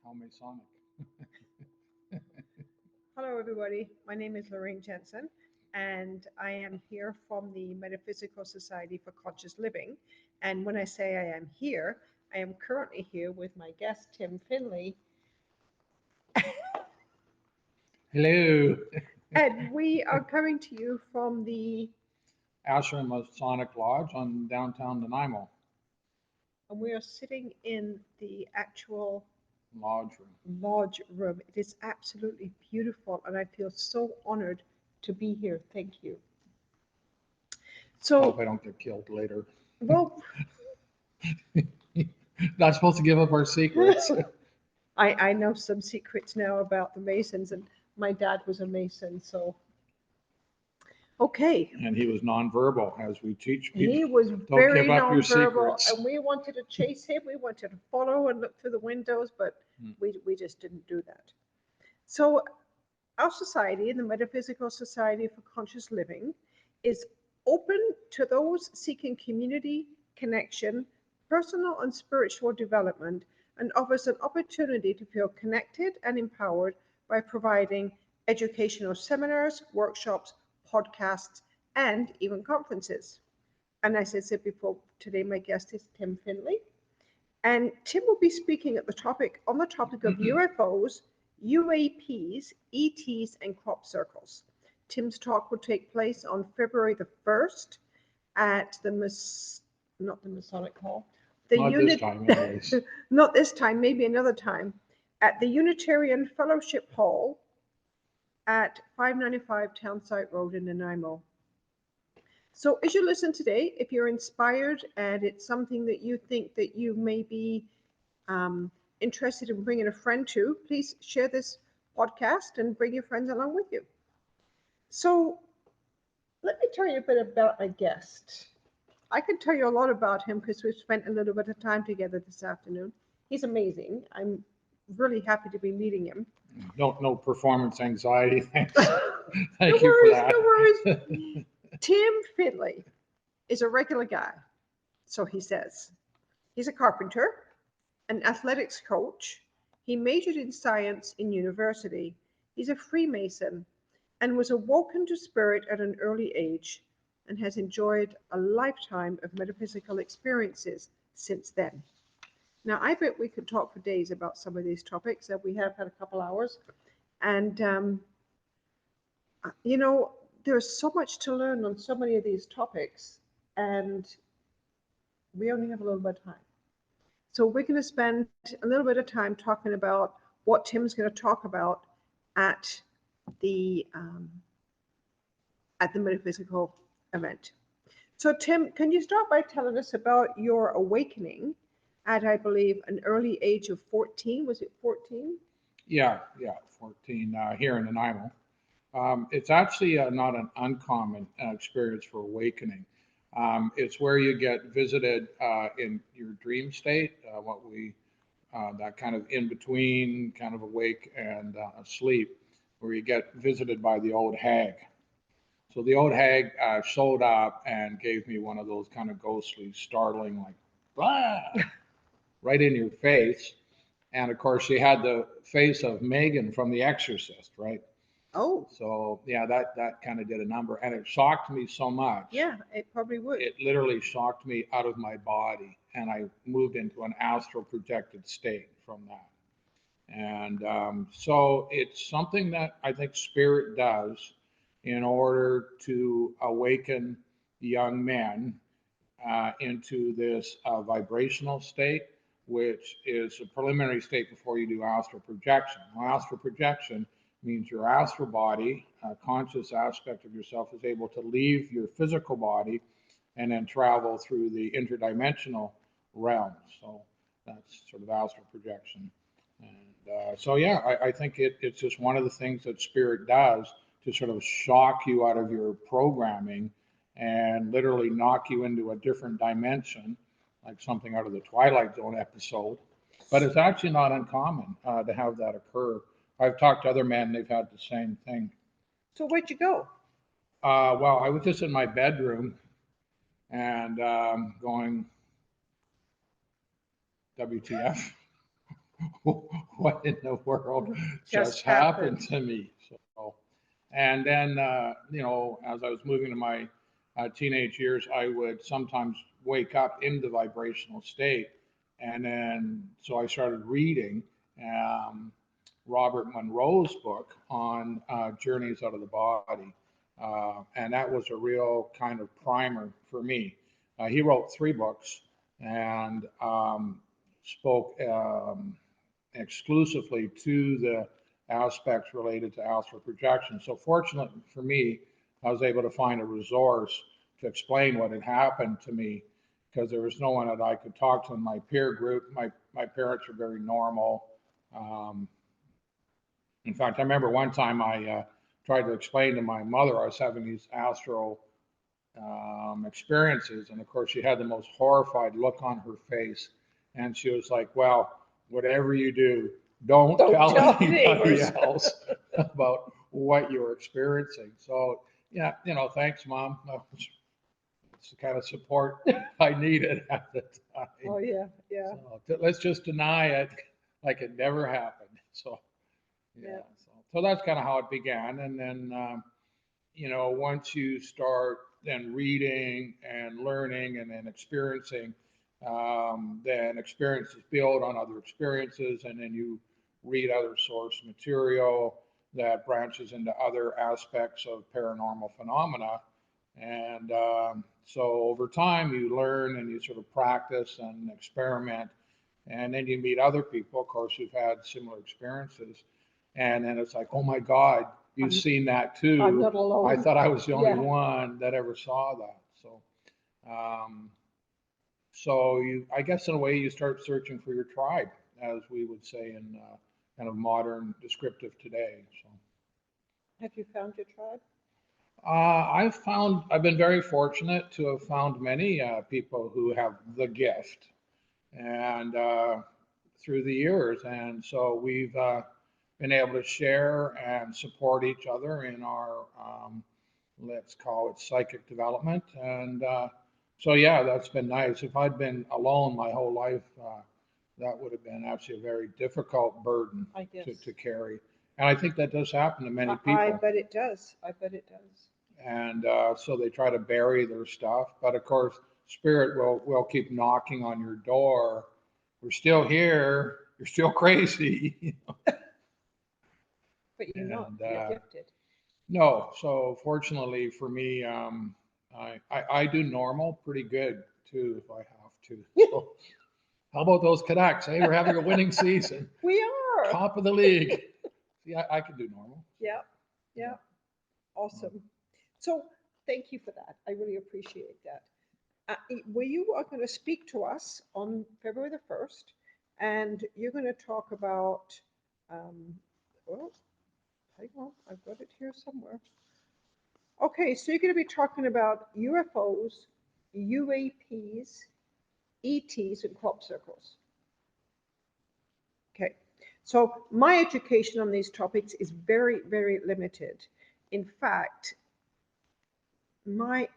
How Masonic. Hello, everybody. My name is Lorraine Jensen, and I am here from the Metaphysical Society for Conscious Living. And when I say I am here, I am currently here with my guest, Tim Findlay, Hello. and we are coming to you from the, Ashram Masonic Lodge on downtown Nanaimo. and we are sitting in the actual Lodge room. lodge room. It is absolutely beautiful, and I feel so honored to be here. Thank you. Hope So, I don't get killed later. well, Not supposed to give up our secrets. I know some secrets now about the Masons, and my dad was a Mason, so okay. And he was nonverbal, as we teach He people. was Don't very give up your nonverbal, secrets. and we wanted to chase him. We wanted to follow and look through the windows, but Hmm. we just didn't do that. So our society, the Metaphysical Society for Conscious Living, is open to those seeking community, connection, personal and spiritual development, and offers an opportunity to feel connected and empowered by providing educational seminars, workshops, podcasts, and even conferences. And as I said before, today my guest is Tim Findlay. And Tim will be speaking at the topic on the topic of UFOs, UAPs, ETs, and crop circles. Tim's talk will take place on February the 1st at not the Masonic Hall, the Not this time, anyways. not this time, maybe another time, at the Unitarian Fellowship Hall at 595 Townsite Road in Nanaimo. So as you listen today, if you're inspired and it's something that you think that you may be um, interested in bringing a friend to, please share this podcast and bring your friends along with you. So let me tell you a bit about my guest. I can tell you a lot about him because we've spent a little bit of time together this afternoon. He's amazing. I'm really happy to be meeting him. No performance anxiety. Thanks. No Thank you for worries, that. no worries. Tim Findlay is a regular guy, so he says. He's a carpenter, an athletics coach. He majored in science in university. He's a Freemason and was awoken to spirit at an early age and has enjoyed a lifetime of metaphysical experiences since then. Now, I bet we could talk for days about some of these topics, and we have had a couple hours. And, you know, there's so much to learn on so many of these topics, and we only have a little bit of time. So we're going to spend a little bit of time talking about what Tim's going to talk about at the um, at the metaphysical event. So Tim, can you start by telling us about your awakening at, I believe, an early age of 14? Was it 14? Yeah, 14 here in Nanaimo. It's actually not an uncommon experience for awakening. It's where you get visited in your dream state, that kind of in between, kind of awake and asleep, where you get visited by the old hag. So the old hag showed up and gave me one of those kind of ghostly, startling, like, "Blah," right in your face. And of course, she had the face of Megan from The Exorcist, right? Oh, So yeah, that kind of did a number, and it shocked me so much. yeah, it probably would. It literally shocked me out of my body, and I moved into an astral projected state from that. And so it's something that I think spirit does in order to awaken young men into this vibrational state, which is a preliminary state before you do astral projection. Well, astral projection means your astral body, a conscious aspect of yourself, is able to leave your physical body and then travel through the interdimensional realms. So that's sort of astral projection. And so, yeah, I think it's just one of the things that spirit does to sort of shock you out of your programming and literally knock you into a different dimension, like something out of the Twilight Zone episode. But it's actually not uncommon to have that occur. I've talked to other men, they've had the same thing. So where'd you go? Well, I was just in my bedroom and going, WTF? what in the world Just just happened happened. to me? So, and then, as I was moving to my teenage years, I would sometimes wake up in the vibrational state. And then, so I started reading um, Robert Monroe's book on journeys out of the body. And that was a real kind of primer for me. He wrote 3 books and spoke exclusively to the aspects related to astral projection. So fortunately for me, I was able to find a resource to explain what had happened to me because there was no one that I could talk to in my peer group. My parents were very normal. Um, in fact, I remember one time I tried to explain to my mother I was having these astral experiences. And of course, she had the most horrified look on her face. And she was like, well, whatever you do, don't Don't tell tell anybody neighbors. else about what you're experiencing. So, yeah, thanks, Mom. It's the kind of support I needed at the time. Oh, yeah, yeah, So let's just deny it like it never happened. So, yeah. yeah. So that's kind of how it began. And then, once you start then reading and learning and then experiencing, then experiences build on other experiences, and then you read other source material that branches into other aspects of paranormal phenomena. And so over time, you learn and you sort of practice and experiment. And then you meet other people, of course, who've had similar experiences. And then it's like, oh my God, you've I'm, seen that I'm too. not I alone. thought I was the only Yeah. one that ever saw that. Um, so I guess in a way, you start searching for your tribe, as we would say in kind of modern descriptive today. So Have you found your tribe? I've been very fortunate to have found many people who have the gift, and through the years, and so we've been able to share and support each other in our let's call it psychic development. And so, yeah, that's been nice. If I'd been alone my whole life, that would have been actually a very difficult burden I guess. to carry. And I think that does happen to many I people. bet it does. I bet it does. And so they try to bury their stuff. But of course, spirit will keep knocking on your door. We're still here. You're still crazy. But you're not. And You're gifted. no, so fortunately for me, I do normal pretty good too if I have to. So how about those Canucks? Hey, we're having a winning season, We are. top of the league. See, I can do normal. Yeah. Yeah. Awesome. So thank you for that. I really appreciate that. You are going to speak to us on February the 1st, and you're going to talk about, well, hang on, I've got it here somewhere. Okay, so you're going to be talking about UFOs, UAPs, ETs, and crop circles. Okay, so my education on these topics is very, very limited. In fact, my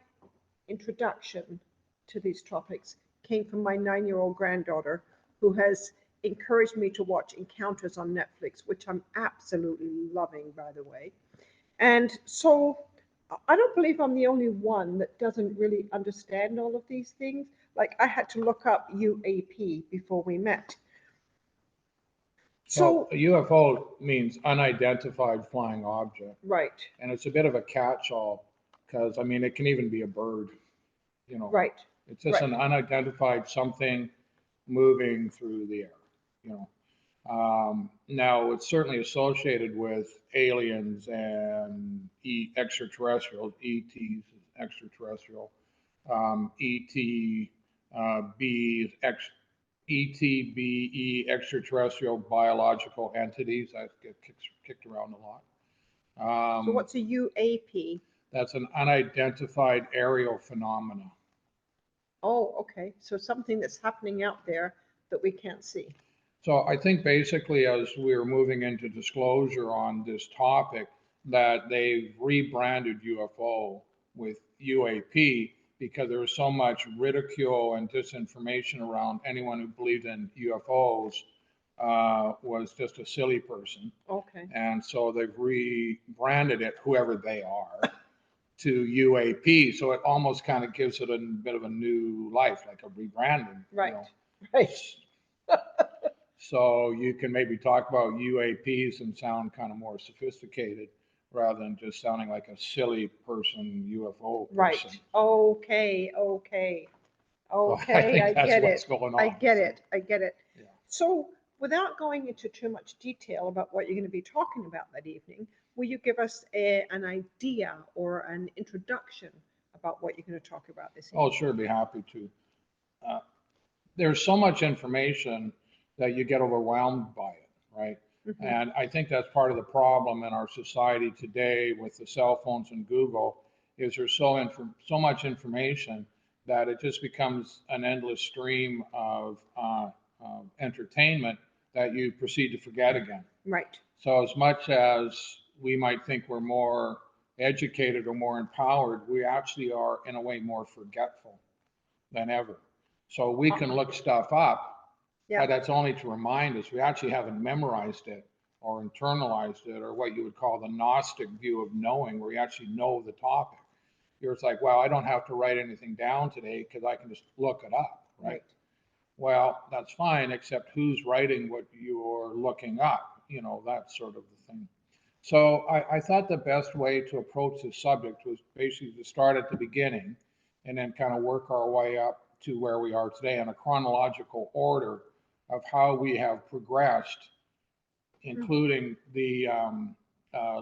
introduction to these topics came from my 9-year-old granddaughter, who has encouraged me to watch Encounters on Netflix, which I'm absolutely loving, by the way. And so I don't believe I'm the only one that doesn't really understand all of these things. Like I had to look up UAP before we met. So So, a UFO means unidentified flying object, right, and it's a bit of a catch-all because I mean it can even be a bird. right, It's just right. an unidentified something moving through the air. You know, now it's certainly associated with aliens and extraterrestrials. ETs, extraterrestrial. ET, B, ETBE, extraterrestrial biological entities. That get kicked around a lot. So what's a UAP? That's an unidentified aerial phenomena. Oh, okay. So something that's happening out there that we can't see. So I think basically as we're moving into disclosure on this topic, that they've rebranded UFO with UAP because there was so much ridicule and disinformation around anyone who believed in UFOs was just a silly person. Okay. And so they've rebranded it, whoever they are, to UAP. So it almost kind of gives it a bit of a new life, like a rebranding. Right. Right. So you can maybe talk about UAPs and sound kind of more sophisticated rather than just sounding like a silly person, UFO person. Right. Okay. Okay. So I Okay. think I that's get what's it. going on. I get So, it. I get it. yeah. So, without going into too much detail about what you're going to be talking about that evening, will you give us an idea or an introduction about what you're going to talk about this evening? Oh, sure, be happy to. Uh, there's so much information that you get overwhelmed by it, right? Mm-hmm. And I think that's part of the problem in our society today with the cell phones and Google is there's so much information that it just becomes an endless stream of entertainment that you proceed to forget again. Right. So as much as we might think we're more educated or more empowered, we actually are in a way more forgetful than ever. So we can look stuff up, Yeah. but that's only to remind us. We actually haven't memorized it or internalized it, or what you would call the Gnostic view of knowing, where you actually know the topic. You're just like, well, I don't have to write anything down today because I can just look it up, right? Well, that's fine, except who's writing what you're looking up, that sort of the thing. So I thought the best way to approach this subject was basically to start at the beginning and then kind of work our way up to where we are today in a chronological order of how we have progressed, including the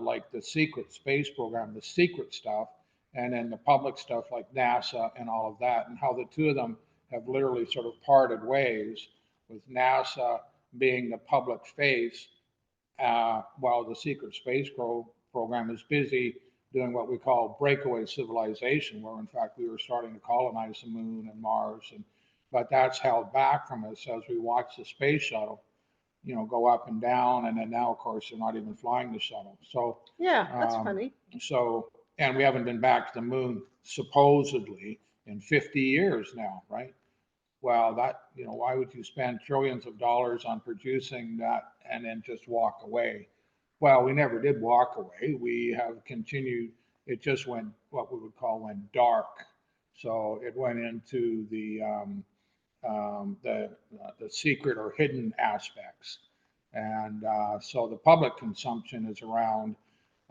like the secret space program, the secret stuff, and then the public stuff like NASA and all of that, and how the two of them have literally sort of parted ways, with NASA being the public face, while the secret space program is busy doing what we call breakaway civilization, where in fact we were starting to colonize the moon and Mars, but that's held back from us as we watch the space shuttle, go up and down, and then now, of course, they're not even flying the shuttle. So yeah, that's funny. So, and we haven't been back to the moon supposedly in 50 years now, right? Well, why would you spend trillions of dollars on producing that and then just walk away? Well, we never did walk away. We have continued. It just went, what we would call, went dark. So it went into the secret or hidden aspects. And so the public consumption is around,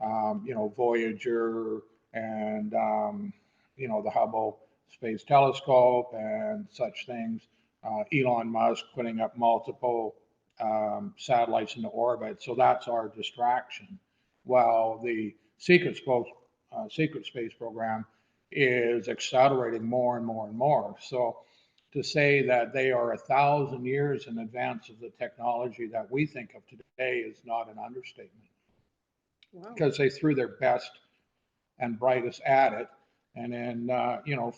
Voyager and, the Hubble Space Telescope and such things. Elon Musk putting up multiple satellites into orbit. So that's our distraction. While the secret space program is accelerating more and more and more. So to say that they are 1,000 years in advance of the technology that we think of today is not an understatement. Wow. Because they threw their best and brightest at it, and then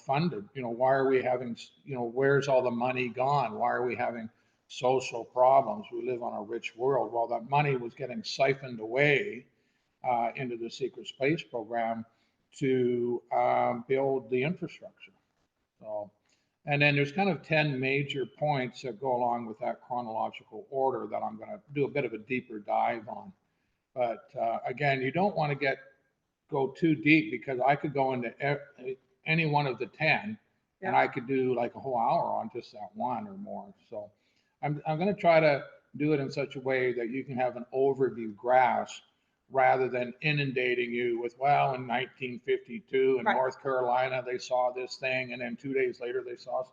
funded. Why are we having? Where's all the money gone? Why are we having social problems? We live on a rich world. Well, that money was getting siphoned away into the secret space program to build the infrastructure. So, and then there's kind of 10 major points that go along with that chronological order that I'm going to do a bit of a deeper dive on. But again, you don't want to go too deep, because I could go into any one of the 10, and I could do like a whole hour on just that one or more. So I'm going to try to do it in such a way that you can have an overview grasp rather than inundating you with, well, in 1952 in North Carolina, they saw this thing, and then 2 days later they saw,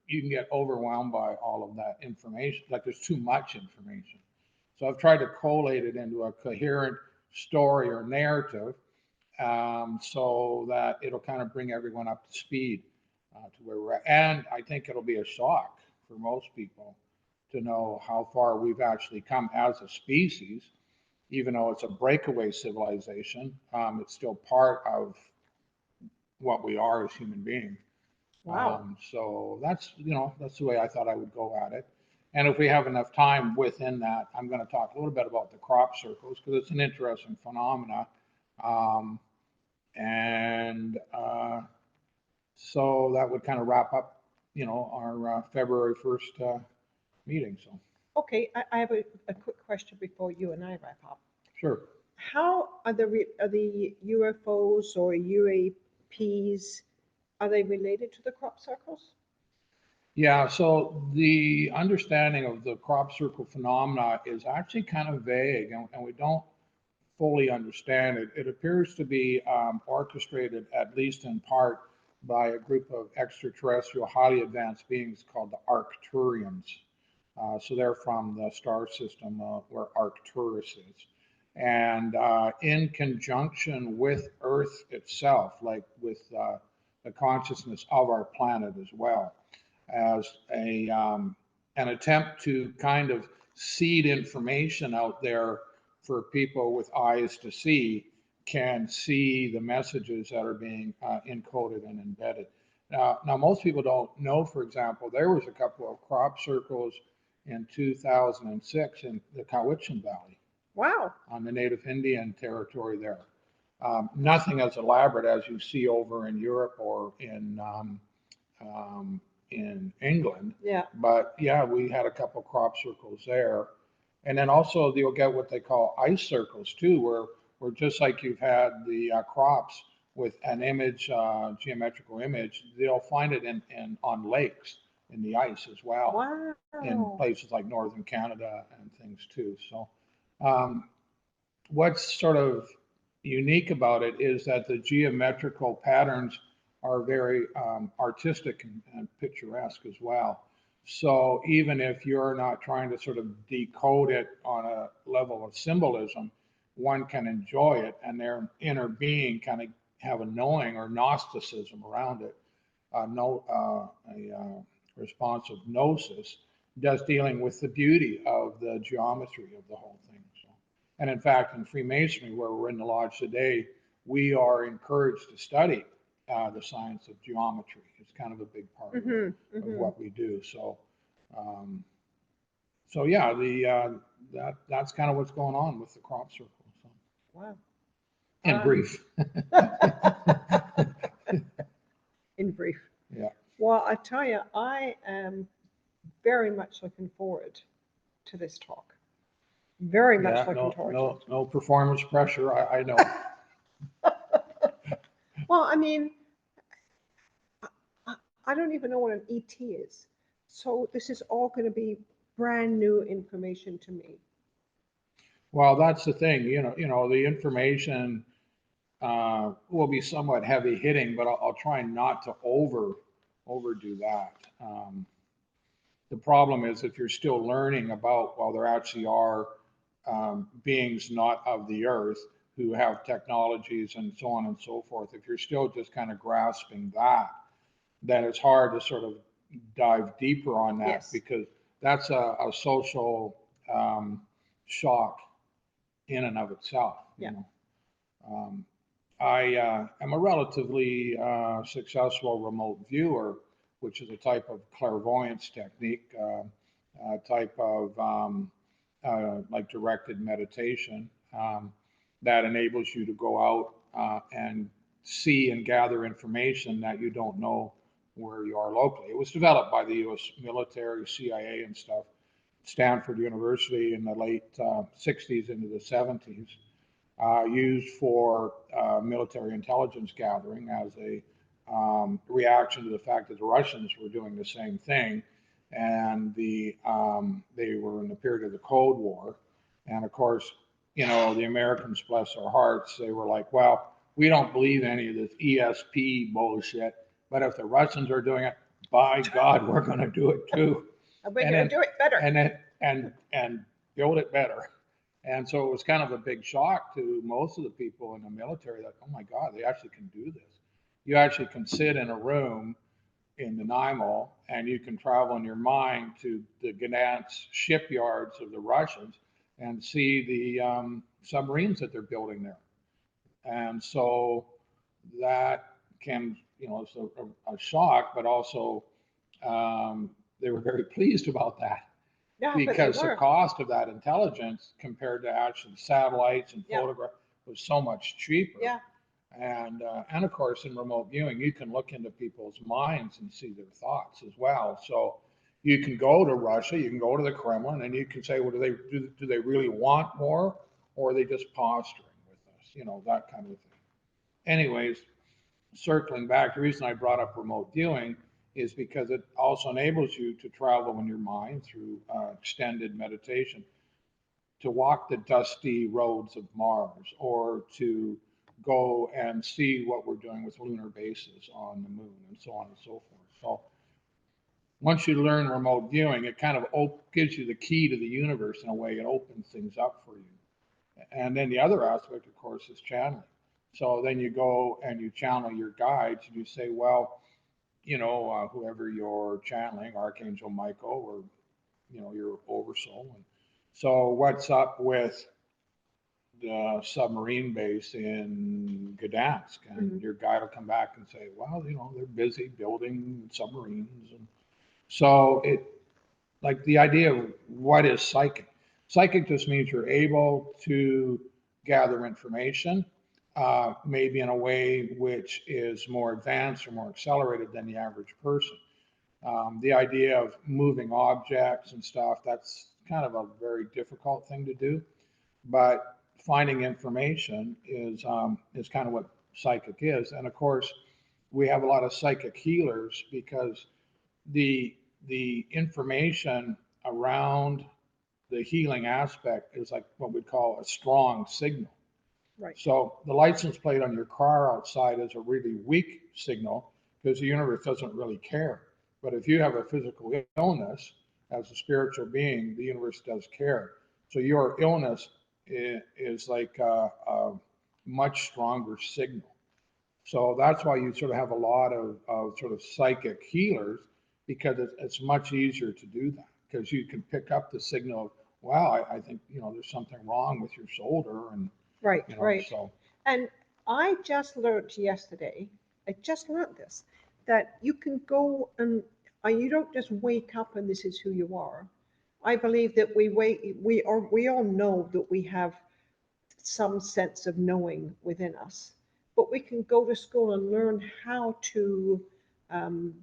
you can get overwhelmed by all of that information. Like there's too much information. So I've tried to collate it into a coherent story or narrative, so that it'll kind of bring everyone up to speed to where we're at. And I think it'll be a shock for most people to know how far we've actually come as a species. Even though it's a breakaway civilization, it's still part of what we are as human beings. Wow. So that's the way I thought I would go at it. And if we have enough time within that, I'm going to talk a little bit about the crop circles, because it's an interesting phenomena. And so that would kind of wrap up, our February 1st meeting. So. Okay, I have a quick question before you and I wrap up. Sure. How are the UFOs or UAPs, are they related to the crop circles? Yeah, so the understanding of the crop circle phenomena is actually kind of vague, and we don't fully understand it. It appears to be orchestrated, at least in part, by a group of extraterrestrial, highly advanced beings called the Arcturians. So they're from the star system where Arcturus is. And in conjunction with Earth itself, like with the consciousness of our planet as well, as an attempt to kind of seed information out there for people with eyes to see, can see the messages that are being encoded and embedded. Now, most people don't know, for example, there was a couple of crop circles in 2006 in the Cowichan Valley Wow. on the native Indian territory there. Nothing as elaborate as you see over in Europe or in England. Yeah. But yeah, we had a couple crop circles there. And then also you'll get what they call ice circles too, where just like you've had the crops with an image, geometrical image, they'll find it in on lakes in the ice as well, in Wow. places like northern Canada and things too. So um, what's sort of unique about it is that the geometrical patterns are very artistic and picturesque as well. So even if you're not trying to sort of decode it on a level of symbolism, one can enjoy it, and their inner being kind of have a knowing or Gnosticism around it, a responsive gnosis, just dealing with the beauty of the geometry of the whole thing. So, and in fact, in Freemasonry, where we're in the lodge today, we are encouraged to study the science of geometry. It's kind of a big part of what we do. So, um, so yeah, that's kind of what's going on with the crop circle. So, Wow. in brief. In brief. Yeah. Well, I tell you, I am very much looking forward to this talk. Very much Yeah. looking forward to it. No performance pressure. I know. Well, I mean, I don't even know what an ET is. So this is all going to be brand new information to me. Well, that's the thing. The information will be somewhat heavy hitting, but I'll try not to overdo that. The problem is if you're still learning about, well, there actually are beings not of the earth who have technologies and so on and so forth. If you're still just kind of grasping that, then it's hard to sort of dive deeper on that. Yes. Because that's a social shock in and of itself. Yeah. I am a relatively successful remote viewer, which is a type of clairvoyance technique, type of like directed meditation that enables you to go out and see and gather information that you don't know where you are locally. It was developed by the U.S. military, CIA, and stuff. Stanford University in the late 60s into the 70s. Used for military intelligence gathering as a reaction to the fact that the Russians were doing the same thing, and they were in the period of the Cold War, and of course, the Americans, bless their hearts, they were like, well, we don't believe any of this ESP bullshit, but if the Russians are doing it, by God, we're going to do it too. And we're going to do it better. And build it better. And so it was kind of a big shock to most of the people in the military that, oh my God, they actually can do this. You actually can sit in a room in Nanaimo and you can travel in your mind to the Gdansk shipyards of the Russians and see the submarines that they're building there. And so that can, it's a shock, but also they were very pleased about that. Yeah, Because the cost of that intelligence compared to actually satellites and photographs was so much cheaper. Yeah. And of course, in remote viewing, you can look into people's minds and see their thoughts as well. So You can go to Russia, you can go to the Kremlin, and you can say, well, do they really want more, or are they just posturing with us? That kind of thing. Anyways, circling back, the reason I brought up remote viewing is because it also enables you to travel in your mind through extended meditation, to walk the dusty roads of Mars, or to go and see what we're doing with lunar bases on the moon, and so on and so forth. So once you learn remote viewing, it kind of gives you the key to the universe in a way. It opens things up for you. And then the other aspect, of course, is channeling. So then you go and you channel your guides, and you say, well, whoever you're channeling, Archangel Michael, or your oversoul. And so what's up with the submarine base in Gdansk? And your guide will come back and say, well, they're busy building submarines. And so like the idea of what is psychic. Psychic just means you're able to gather information, maybe in a way which is more advanced or more accelerated than the average person. The idea of moving objects and stuff, that's kind of a very difficult thing to do. But finding information is kind of what psychic is. And of course, we have a lot of psychic healers because the information around the healing aspect is like what we call a strong signal. Right. So the license plate on your car outside is a really weak signal because the universe doesn't really care. But if you have a physical illness, as a spiritual being, the universe does care. So your illness is like a much stronger signal. So that's why you sort of have a lot of sort of psychic healers, because it's much easier to do that, because you can pick up the signal of, wow, I think, there's something wrong with your shoulder. And, Right. so. And I just learned yesterday, this, that you can go and you don't just wake up and this is who you are. I believe that we all know that we have some sense of knowing within us, but we can go to school and learn how to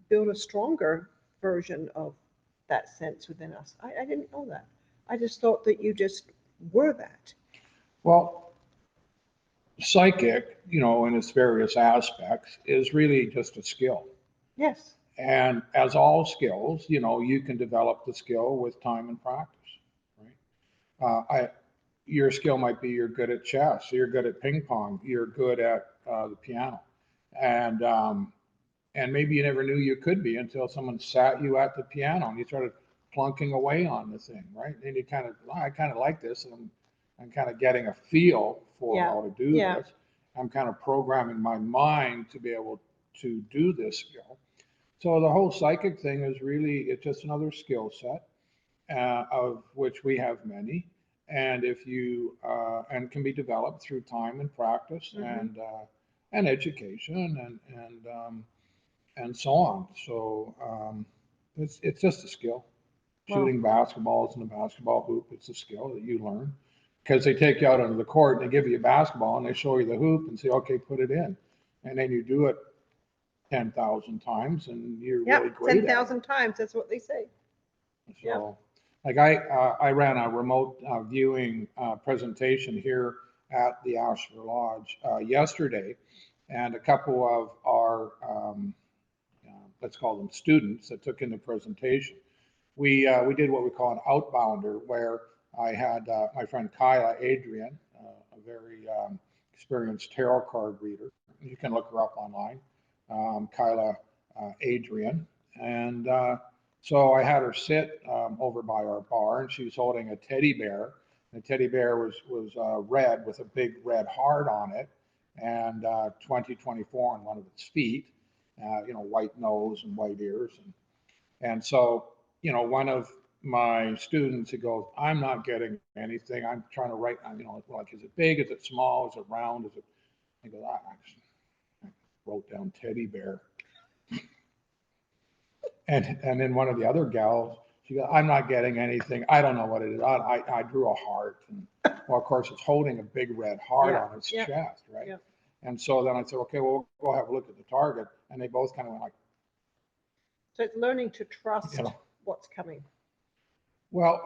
build a stronger version of that sense within us. I didn't know that. I just thought that you just were that. Well, psychic, in its various aspects, is really just a skill. Yes. And as all skills, you can develop the skill with time and practice, right? Your skill might be you're good at chess, you're good at ping pong, you're good at the piano, and maybe you never knew you could be until someone sat you at the piano and you started plunking away on the thing, right? And you I kind of like this, and I'm kind of getting a feel for how to do this. I'm kind of programming my mind to be able to do this skill. So the whole psychic thing is really, it's just another skill set, of which we have many. And if you, and can be developed through time and practice, and education, and so on. So it's just a skill. Shooting basketballs in a basketball hoop, it's a skill that you learn, because they take you out onto the court and they give you a basketball and they show you the hoop and say, okay, put it in. And then you do it 10,000 times and you're really great 10,000 times, that's what they say. So, like I ran a remote viewing presentation here at the Ashford Lodge yesterday, and a couple of our let's call them students that took in the presentation. We did what we call an outbounder, where I had my friend Kyla Adrian, a very experienced tarot card reader. You can look her up online, Kyla Adrian, and so I had her sit over by our bar, and she was holding a teddy bear. The teddy bear was red with a big red heart on it, and 2024 on one of its feet. White nose and white ears, and so one of my students, he goes, I'm not getting anything. I'm trying to write, like, is it big? Is it small? Is it round? Is it? I go, I wrote down teddy bear. And then one of the other gals, she goes, I'm not getting anything. I don't know what it is. I drew a heart. And, well, of course, it's holding a big red heart on its chest, right? Yeah. And so then I said, okay, well, we'll go have a look at the target. And they both kind of went like. So it's learning to trust what's coming. Well,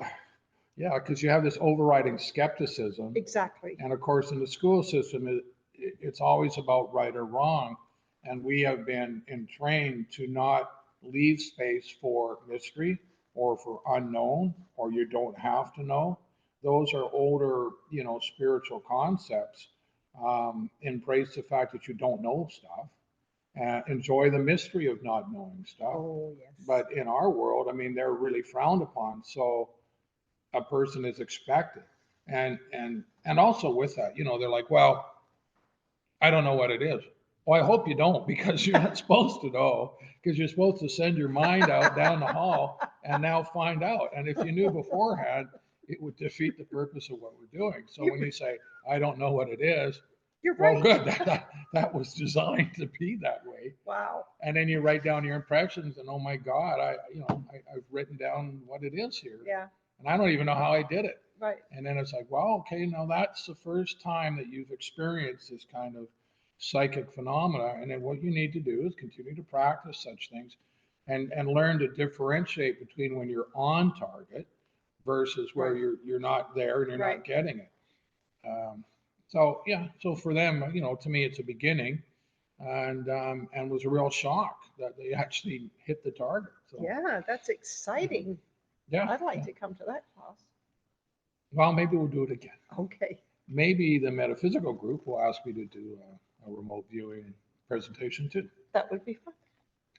yeah, because you have this overriding skepticism. Exactly. And of course, in the school system, it's always about right or wrong. And we have been trained to not leave space for mystery or for unknown, or you don't have to know. Those are older, spiritual concepts. Embrace the fact that you don't know stuff. Enjoy the mystery of not knowing stuff. Oh, yes. But in our world, I mean, they're really frowned upon. So a person is expected. And also with that, they're like, well, I don't know what it is. Well, I hope you don't, because you're not supposed to know, because you're supposed to send your mind out down the hall and now find out. And if you knew beforehand, it would defeat the purpose of what we're doing. So when you say, I don't know what it is, You're well, right. good. That was designed to be that way. Wow. And then you write down your impressions, and oh my God, I've written down what it is here. Yeah. And I don't even know how I did it. Right. And then it's like, well, okay, now that's the first time that you've experienced this kind of psychic phenomena. And then what you need to do is continue to practice such things and learn to differentiate between when you're on target versus where Right. you're not there and you're Right. not getting it. So for them, to me, it's a beginning, and was a real shock that they actually hit the target. So, Yeah, that's exciting. yeah. I'd like to come to that class. Well, maybe we'll do it again. Okay. Maybe the metaphysical group will ask me to do a remote viewing presentation too. That would be fun.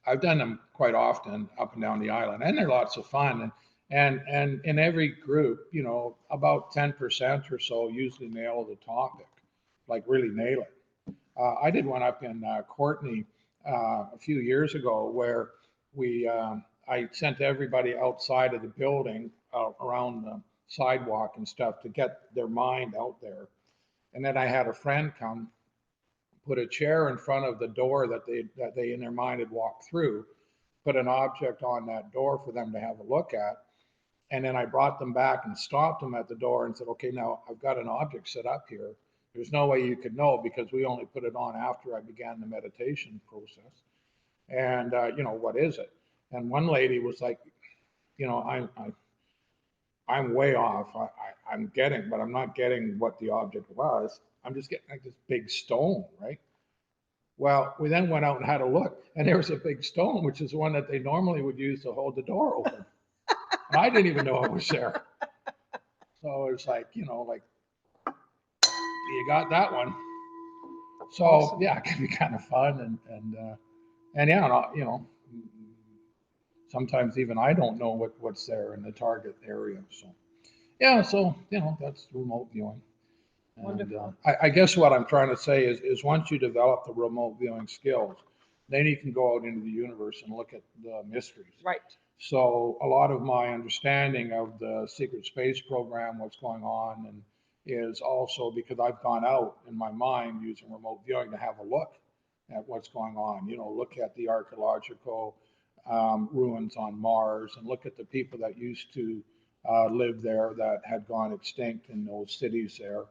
I've done them quite often up and down the island, and they're lots of fun. And in every group, about 10% or so usually nail the topic, like really nail it. I did one up in Courtney a few years ago where I sent everybody outside of the building around the sidewalk and stuff to get their mind out there. And then I had a friend come, put a chair in front of the door that they in their mind had walked through, put an object on that door for them to have a look at. And then I brought them back and stopped them at the door and said, okay, now I've got an object set up here. There's no way you could know because we only put it on after I began the meditation process. And, what is it? And one lady was like, I'm way off. I'm getting, but I'm not getting what the object was. I'm just getting like this big stone, right? Well, we then went out and had a look, and there was a big stone, which is one that they normally would use to hold the door open. And I didn't even know it was there. So it's like, you got that one. So Awesome. yeah, it can be kind of fun, and yeah, sometimes even I don't know what's there in the target area. So yeah, so that's remote viewing. And, Wonderful. I guess what I'm trying to say is once you develop the remote viewing skills, then you can go out into the universe and look at the mysteries. Right. So a lot of my understanding of the secret space program, what's going on, and is also because I've gone out in my mind using remote viewing to have a look at what's going on. Look at the archaeological ruins on Mars and look at the people that used to live there that had gone extinct in those cities there.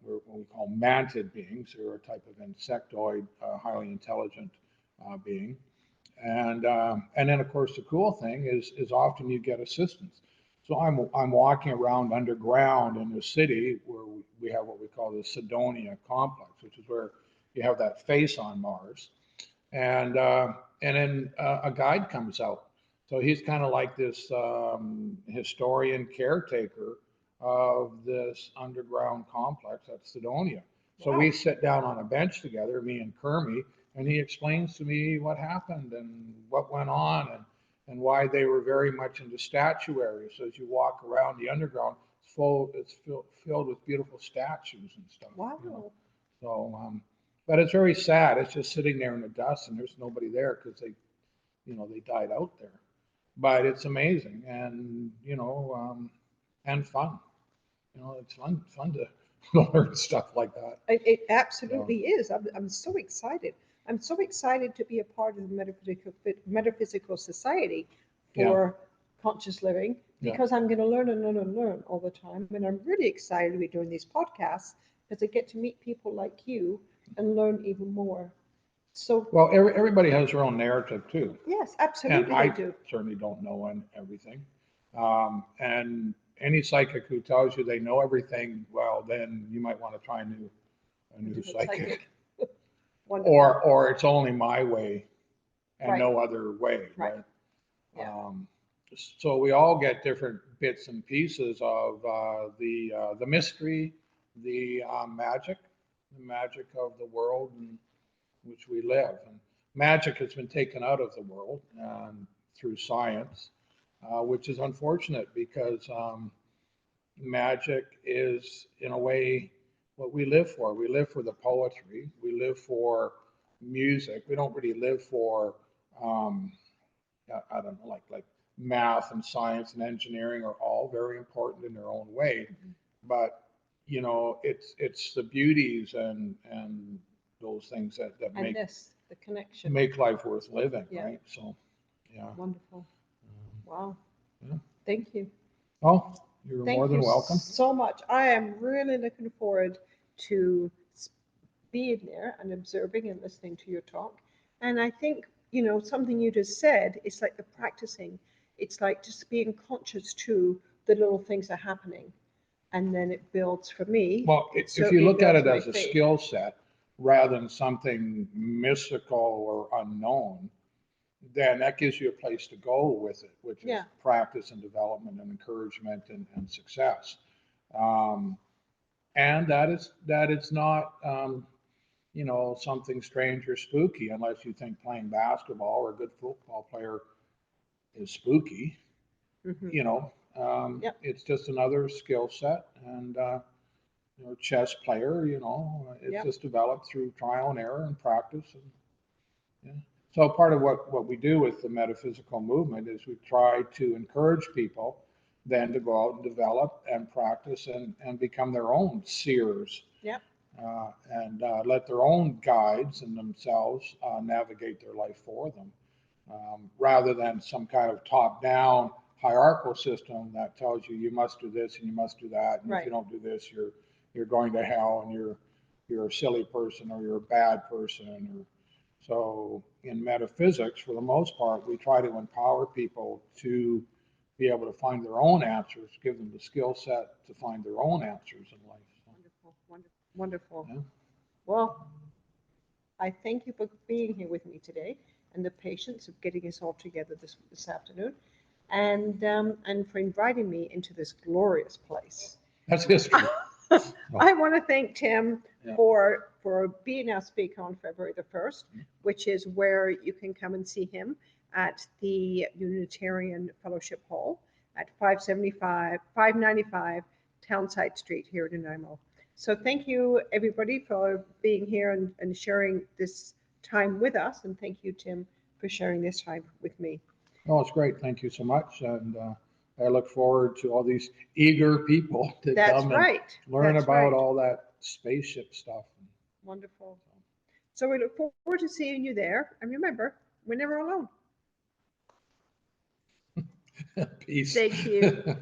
What we call mantid beings. They're a type of insectoid, highly intelligent being. And then of course the cool thing is often you get assistance. So I'm walking around underground in the city where we have what we call the Cydonia complex, which is where you have that face on Mars, and then a guide comes out. So he's kind of like this historian caretaker of this underground complex at Cydonia. So Wow. we sit down on a bench together, me and Kermie, and he explains to me what happened and what went on and why they were very much into statuary. So as you walk around the underground, it's filled with beautiful statues and stuff. Wow. So, but it's very sad. It's just sitting there in the dust, and there's nobody there because they died out there. But it's amazing, and and fun. It's fun to learn stuff like that. It absolutely is. I'm so excited. I'm so excited to be a part of the metaphysical society for conscious living because I'm going to learn and learn and learn all the time. And I'm really excited to be doing these podcasts because I get to meet people like you and learn even more. So, Well, everybody has their own narrative too. yes, And absolutely I they do. certainly don't know everything. And any psychic who tells you they know everything, well, then you might want to try a new Different psychic. Wonderful. Or it's only my way and Right. no other way, Right. right? Yeah. So we all get different bits and pieces of the mystery, the magic of the world in which we live. And magic has been taken out of the world through science, which is unfortunate because magic is, in a way, what we live for. We live for the poetry. We live for music. We don't really live for, um, I don't know, like math and science and engineering are all very important in their own way, but it's the beauties and those things that And the connection. make life worth living, Yeah. right? So, yeah. Wonderful. Wow. Yeah. Thank you. Oh, you're Thank more than you welcome. so much. I am really looking forward to being there and observing and listening to your talk. And I think, something you just said, it's like the practicing. It's like just being conscious to the little things that are happening. And then it builds for me. Well, It if you certainly look at builds it my as a faith. skill set rather than something mystical or unknown, then that gives you a place to go with it, which is Yeah. practice and development and encouragement and success. And that is not, something strange or spooky unless you think playing basketball or a good football player is spooky. Mhm. Yep. It's just another skill set. And, chess player, it's Yep. just developed through trial and error and practice. And, yeah. So part of what we do with the metaphysical movement is we try to encourage people then to go out and develop and practice and become their own seers. Yep. And let their own guides and themselves navigate their life for them, rather than some kind of top-down hierarchical system that tells you must do this and you must do that, and if Right. you don't do this, you're going to hell and you're a silly person or you're a bad person. Or so in metaphysics, for the most part, we try to empower people to be able to find their own answers, give them the skill set to find their own answers in life. So, Wonderful. Wonderful. yeah. Well, I thank you for being here with me today and the patience of getting us all together this afternoon, and for inviting me into this glorious place. That's history. I want to thank Tim Yeah. for being our speaker on February the 1st, which is where you can come and see him at the Unitarian Fellowship Hall at 595 Townside Street here in Nanaimo. So thank you, everybody, for being here and sharing this time with us. And thank you, Tim, for sharing this time with me. Oh, it's great. Thank you so much. And I look forward to all these eager people to That's come right. and learn That's about right. all that spaceship stuff. Wonderful. So we look forward to seeing you there. And remember, we're never alone. Peace. Thank you.